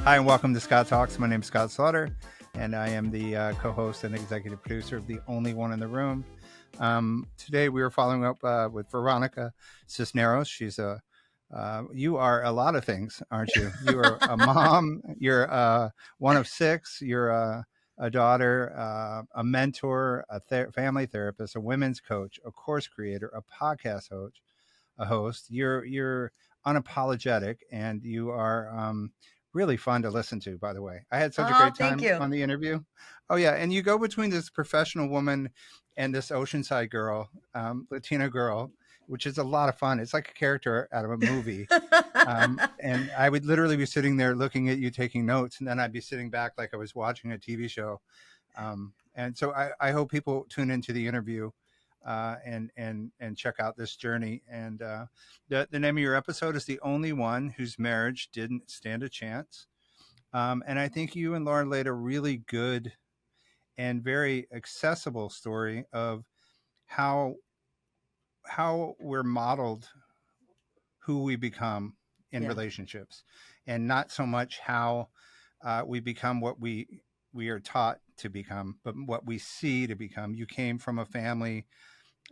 Hi, and welcome to Scott Talks. My name is Scott Slaughter, and I am the co-host and executive producer of The Only One in the Room. Today, we are following up with Veronica Cisneros. She's you are a lot of things, aren't you? You are a mom. You're one of six. You're a daughter, a mentor, a family therapist, a women's coach, a course creator, a podcast host. You're unapologetic, and you are really fun to listen to, by the way. I had such a great time on the interview. Oh, yeah. And you go between this professional woman and this Oceanside girl, Latina girl, which is a lot of fun. It's like a character out of a movie. And I would literally be sitting there looking at you, taking notes, and then I'd be sitting back like I was watching a TV show. And so I hope people tune into the interview and check out this journey. And the name of your episode is The Only One Whose Marriage Didn't Stand a Chance. And I think you and Lauren laid a really good and very accessible story of how we're modeled who we become in relationships, and not so much how we become what we are taught to become, but what we see to become. You came from a family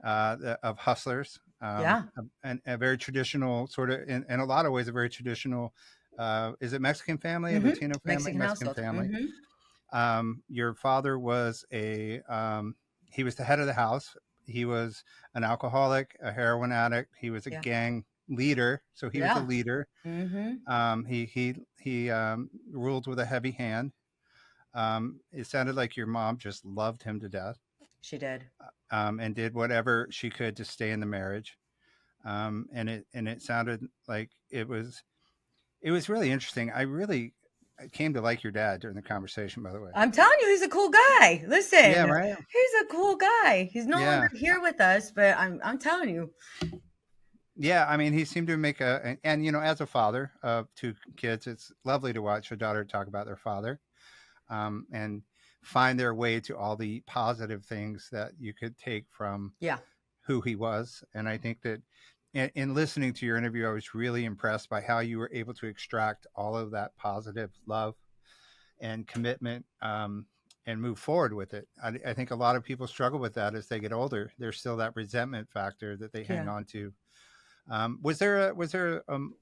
of hustlers, and a very traditional sort of, in a lot of ways, a very traditional, is it Mexican family, mm-hmm. Latino family, Mexican family. Mm-hmm. Your father was he was the head of the house. He was an alcoholic, a heroin addict. He was a gang leader. So he was a leader. Mm-hmm. He ruled with a heavy hand. It sounded like your mom just loved him to death. She did. And did whatever she could to stay in the marriage. And it sounded like it was really interesting. I came to like your dad during the conversation, by the way. I'm telling you, he's a cool guy. Listen, yeah, right. He's a cool guy. He's no longer here with us, but I'm telling you. Yeah, I mean, he seemed to make and you know, as a father of two kids, it's lovely to watch a daughter talk about their father, and find their way to all the positive things that you could take from who he was. And I think that in listening to your interview, I was really impressed by how you were able to extract all of that positive love and commitment, and move forward with it. I think a lot of people struggle with that as they get older. There's still that resentment factor that they hang on to. Was there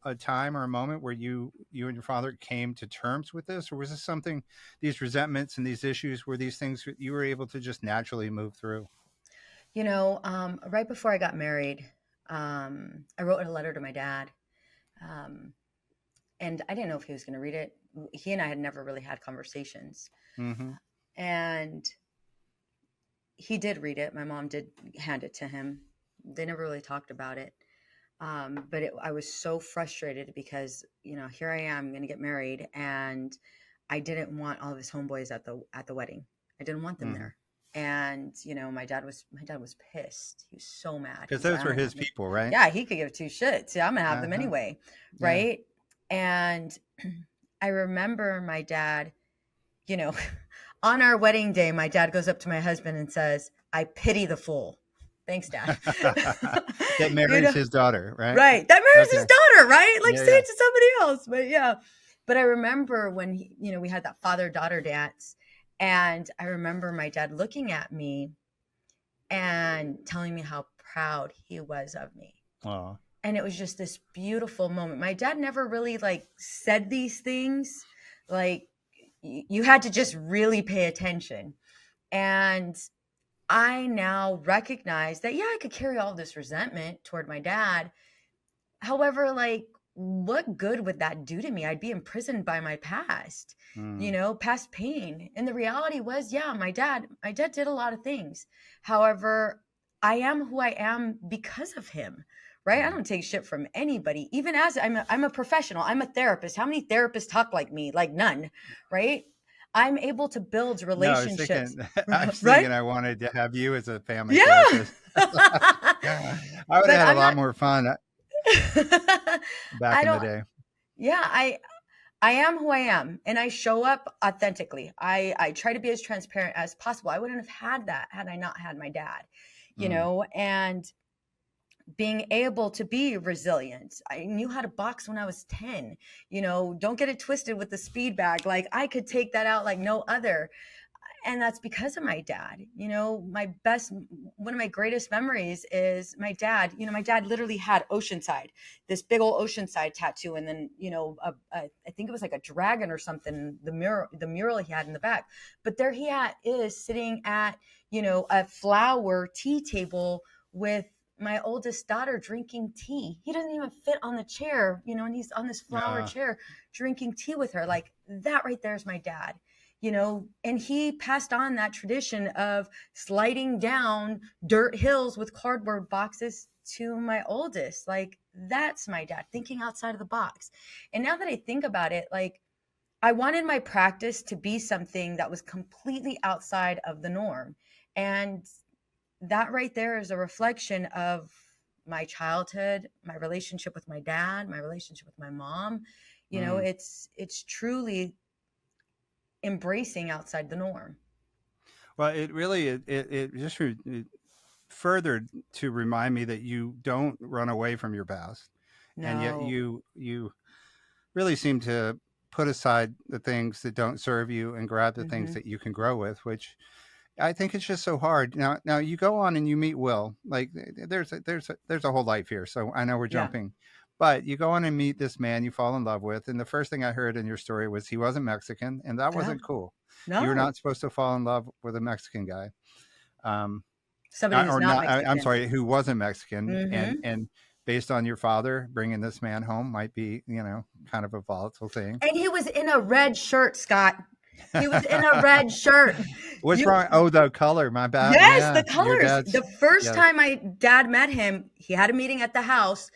a time or a moment where you and your father came to terms with this, or was this something, these resentments and these issues, were these things you were able to just naturally move through? You know, right before I got married, I wrote a letter to my dad, and I didn't know if he was going to read it. He and I had never really had conversations, and he did read it. My mom did hand it to him. They never really talked about it. But I was so frustrated because, you know, here I am going to get married, and I didn't want all of his homeboys at the wedding. I didn't want them there. And, you know, my dad was pissed. He was so mad. Because those were his people, right? Yeah, he could give two shits. Yeah, I'm going to have them anyway. Right. And I remember my dad, you know, on our wedding day, my dad goes up to my husband and says, "I pity the fool." Thanks, Dad. That marries his daughter, right? Right. That marries his daughter, right? Like, say it to somebody else. But But I remember when, we had that father-daughter dance. And I remember my dad looking at me and telling me how proud he was of me. Aww. And it was just this beautiful moment. My dad never really said these things. Like, you had to just really pay attention. And I now recognize that, I could carry all this resentment toward my dad. However, what good would that do to me? I'd be imprisoned by my past, past pain. And the reality was, my dad did a lot of things. However, I am who I am because of him, right? I don't take shit from anybody, even as I'm a professional. I'm a therapist. How many therapists talk like me? Like none, right? I'm able to build relationships. I was thinking I wanted to have you as a family therapist. I would have had a lot more fun back in the day. Yeah, I am who I am, and I show up authentically. I try to be as transparent as possible. I wouldn't have had that had I not had my dad, you know? And being able to be resilient. I knew how to box when I was 10. Don't get it twisted with the speed bag. Like, I could take that out like no other. And that's because of my dad. One of my greatest memories is my dad. My dad literally had Oceanside, this big old Oceanside tattoo. And then, I think it was like a dragon or something, the mural he had in the back. But there is sitting at, a flower tea table with my oldest daughter drinking tea. He doesn't even fit on the chair, and he's on this flower chair drinking tea with her. Like, that right there is my dad. And he passed on that tradition of sliding down dirt hills with cardboard boxes to my oldest. Like, that's my dad, thinking outside of the box. And now that I think about it, like, I wanted my practice to be something that was completely outside of the norm. And that right there is a reflection of my childhood, my relationship with my dad, my relationship with my mom. It's truly embracing outside the norm. Well, it just furthered to remind me that you don't run away from your past, and yet No. you really seem to put aside the things that don't serve you and grab the things that you can grow with, which I think it's just so hard. Now you go on and you meet Will. Like, there's a whole life here, so I know we're Yeah. jumping, but you go on and meet this man you fall in love with, and the first thing I heard in your story was he wasn't Mexican, and that Yeah. wasn't cool. No. You were not supposed to fall in love with a Mexican guy, Somebody who's or not not. I'm Mexican. sorry, who wasn't Mexican, Mm-hmm. and based on your father, bringing this man home might be, kind of a volatile thing. And he was in a red shirt, Scott. He was in a red shirt. What's wrong? Oh, the color. My bad. Yes, Yeah, the your colors. dad's. The first Yes, time my dad met him, he had a meeting at the house,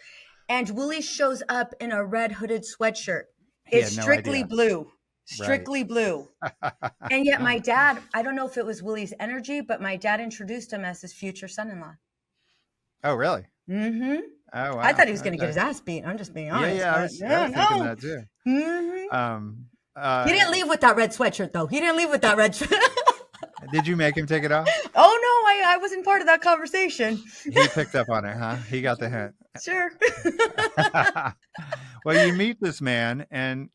and Willie shows up in a red hooded sweatshirt. he It's had no strictly idea. blue. Right. Strictly blue. And yet my dad, I don't know if it was Willie's energy, but my dad introduced him as his future son-in-law. Oh, really? Mm-hmm. Oh, I wow. thought he was going to get Okay. his ass beat. I'm just being Yeah, honest. yeah. But I no, was thinking no. that too. Mm-hmm. Um, He didn't leave with that red sweatshirt, though. He didn't leave with that red did you make him take it off? Oh, no, I wasn't part of that conversation. He picked up on it, huh? He got the hint. Sure. Well, you meet this man, and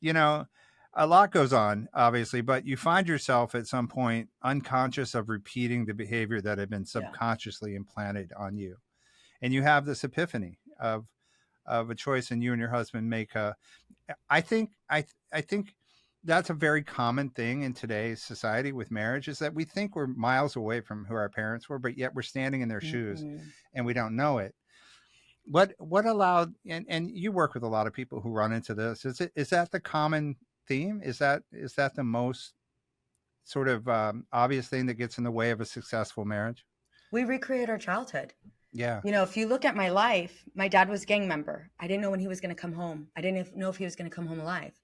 a lot goes on, obviously, but you find yourself at some point unconscious of repeating the behavior that had been Yeah. subconsciously implanted on you, and you have this epiphany of a choice, and you and your husband make a. I think that's a very common thing in today's society with marriage, is that we think we're miles away from who our parents were, but yet we're standing in their shoes Mm-hmm. and we don't know it. What allowed, and you work with a lot of people who run into this, is that the common theme? Is that the most sort of obvious thing that gets in the way of a successful marriage? We recreate our childhood. Yeah. If you look at my life, my dad was a gang member. I didn't know when he was going to come home. I didn't know if he was going to come home alive.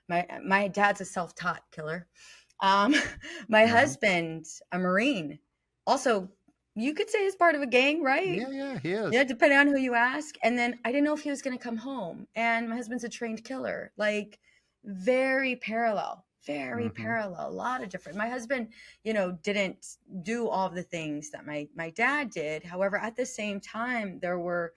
My dad's a self-taught killer. My husband, a Marine. Also, you could say he's part of a gang, right? Yeah, he is. Yeah, depending on who you ask. And then I didn't know if he was going to come home. And my husband's a trained killer. Like, very parallel. Very parallel. A lot of different. My husband, didn't do all of the things that my dad did. However, at the same time, there were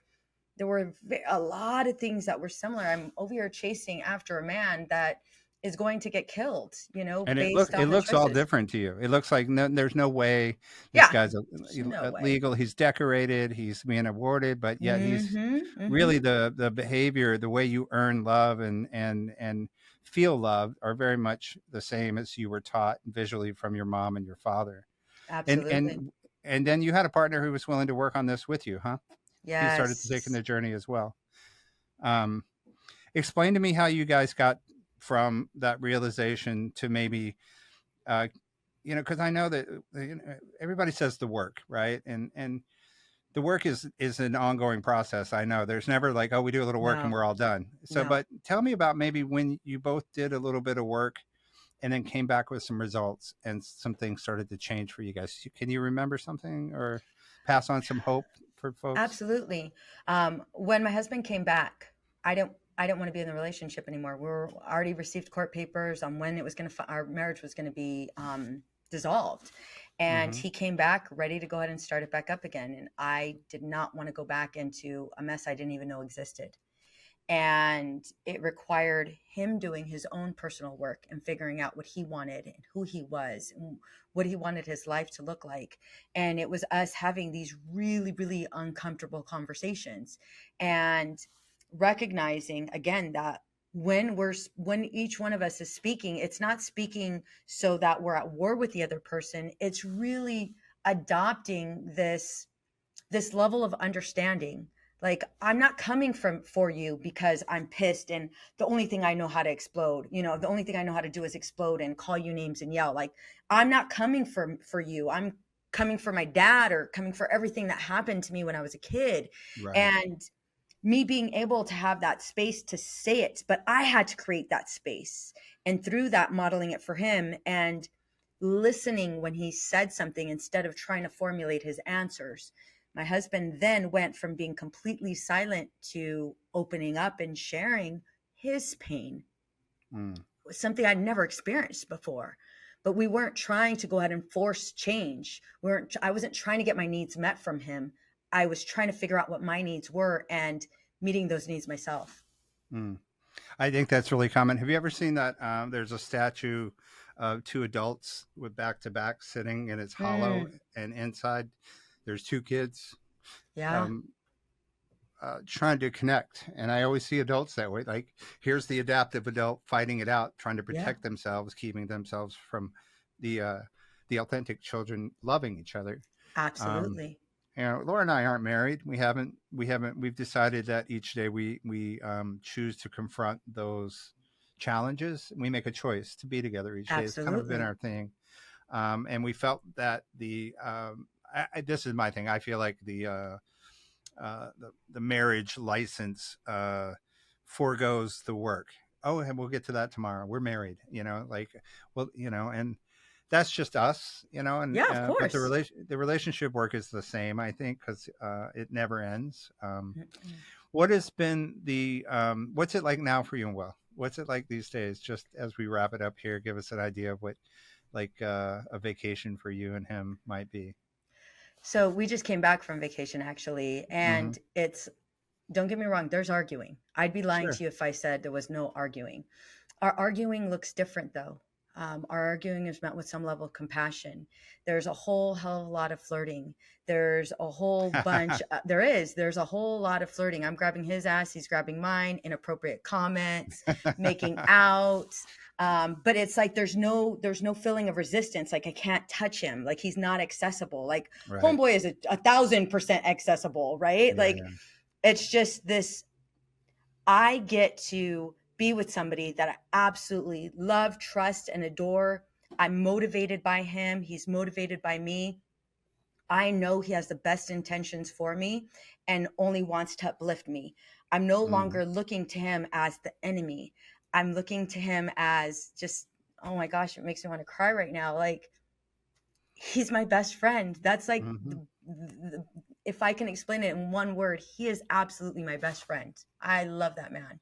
a lot of things that were similar. I'm over here chasing after a man that is going to get killed, And based on it the looks all choices. different to you. It looks like there's no way this Yeah, guy's no way. legal. He's decorated. He's being awarded, but yet he's really the behavior, the way you earn love and feel love are very much the same as you were taught visually from your mom and your father. And Absolutely. and then you had a partner who was willing to work on this with you, huh? He started to take in Yes. the journey as well. Explain to me how you guys got from that realization to maybe, because I know that everybody says the work, right? And the work is an ongoing process. I know there's never like, oh, we do a little work and No. we're all done. So, No. but tell me about maybe when you both did a little bit of work and then came back with some results and some things started to change for you guys. Can you remember something or pass on some hope for folks? Absolutely. When my husband came back, I didn't want to be in the relationship anymore. We were already received court papers on when it was our marriage was going to be dissolved. And Mm-hmm. he came back ready to go ahead and start it back up again. And I did not want to go back into a mess I didn't even know existed. And it required him doing his own personal work and figuring out what he wanted and who he was and what he wanted his life to look like. And it was us having these really, really uncomfortable conversations and recognizing again that when each one of us is speaking, it's not speaking so that we're at war with the other person. It's really adopting this level of understanding. Like, I'm not coming for you because I'm pissed and the only thing I know how to explode, the only thing I know how to do is explode and call you names and yell. Like, I'm not coming for you. I'm coming for my dad, or coming for everything that happened to me when I was a kid. Right. And me being able to have that space to say it, but I had to create that space. And through that, modeling it for him and listening when he said something instead of trying to formulate his answers. My husband then went from being completely silent to opening up and sharing his pain. Mm. It was something I'd never experienced before. But we weren't trying to go ahead and force change. I wasn't trying to get my needs met from him. I was trying to figure out what my needs were and meeting those needs myself. Mm. I think that's really common. Have you ever seen that? There's a statue of two adults with back to back sitting, and it's hollow, and inside there's two kids Yeah. um, trying to connect. And I always see adults that way. Like, here's the adaptive adult fighting it out, trying to protect themselves, keeping themselves from the authentic children loving each other. Absolutely. Laura and I aren't married. We've decided that each day we choose to confront those challenges. We make a choice to be together each day. It's kind of been Absolutely. our thing. And we felt that this is my thing. I feel like the marriage license foregoes the work. Oh, and we'll get to that tomorrow. We're married, and that's just us, and Yeah, of but course. the relationship work is the same, I think, because it never ends. Mm-mm. What has been what's it like now for you and Will? What's it like these days? Just as we wrap it up here, give us an idea of what a vacation for you and him might be. So we just came back from vacation, actually, Mm-hmm. and don't get me wrong, there's arguing. I'd be lying Sure. to you if I said there was no arguing. Our arguing looks different, though. Our arguing is met with some level of compassion. There's a whole hell of a lot of flirting. There's a whole bunch. There's a whole lot of flirting. I'm grabbing his ass. He's grabbing mine. Inappropriate comments, making out. But it's like there's no feeling of resistance. Like, I can't touch him. Like, he's not accessible. Like, Right. homeboy is 1,000% accessible, right? Yeah. Like, it's just this. I get to be with somebody that I absolutely love, trust, and adore. I'm motivated by him. He's motivated by me. I know he has the best intentions for me and only wants to uplift me. I'm no Mm-hmm. longer looking to him as the enemy. I'm looking to him as just, oh my gosh, it makes me want to cry right now. Like, he's my best friend. That's like, Mm-hmm. if I can explain it in one word, he is absolutely my best friend. I love that man.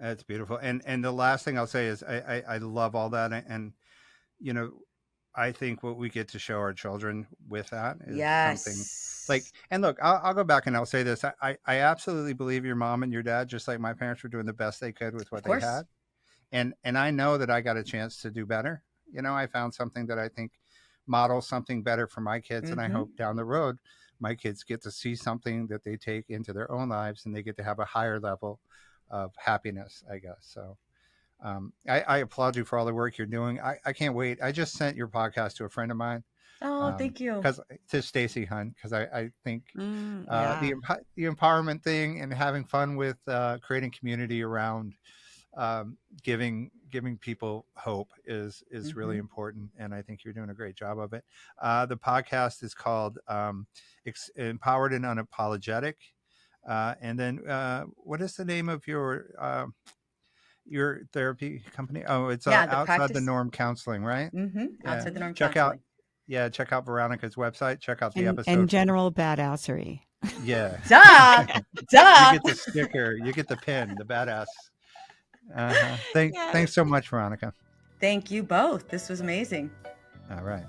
That's beautiful. And the last thing I'll say is I love all that. And, you know, I think what we get to show our children with that is something like, Yes. and look, I'll go back and I'll say this. I absolutely believe your mom and your dad, just like my parents, were doing the best they could with Of what they course. had. And I know that I got a chance to do better. I found something that I think models something better for my kids. And I Mm-hmm. hope down the road, my kids get to see something that they take into their own lives and they get to have a higher level of happiness, I guess. So I applaud you for all the work you're doing. I can't wait. I just sent your podcast to a friend of mine, Oh, thank you. because to Stacy Hunt, because I think Yeah. the empowerment thing and having fun with creating community around giving people hope is really Mm-hmm. important, and I think you're doing a great job of it. The podcast is called Empowered and Unapologetic. And then what is the name of your therapy company? Oh, it's Yeah, the Outside the practice. Norm Counseling, right? Mm-hmm. Yeah. Outside the norm Check out counseling. check out Veronica's website. Check out the And episode. general badassery. Yeah. Duh. You Duh. get the sticker. You get the pin. The badass. Yeah. Thanks so much, Veronica. Thank you both. This was amazing. All right.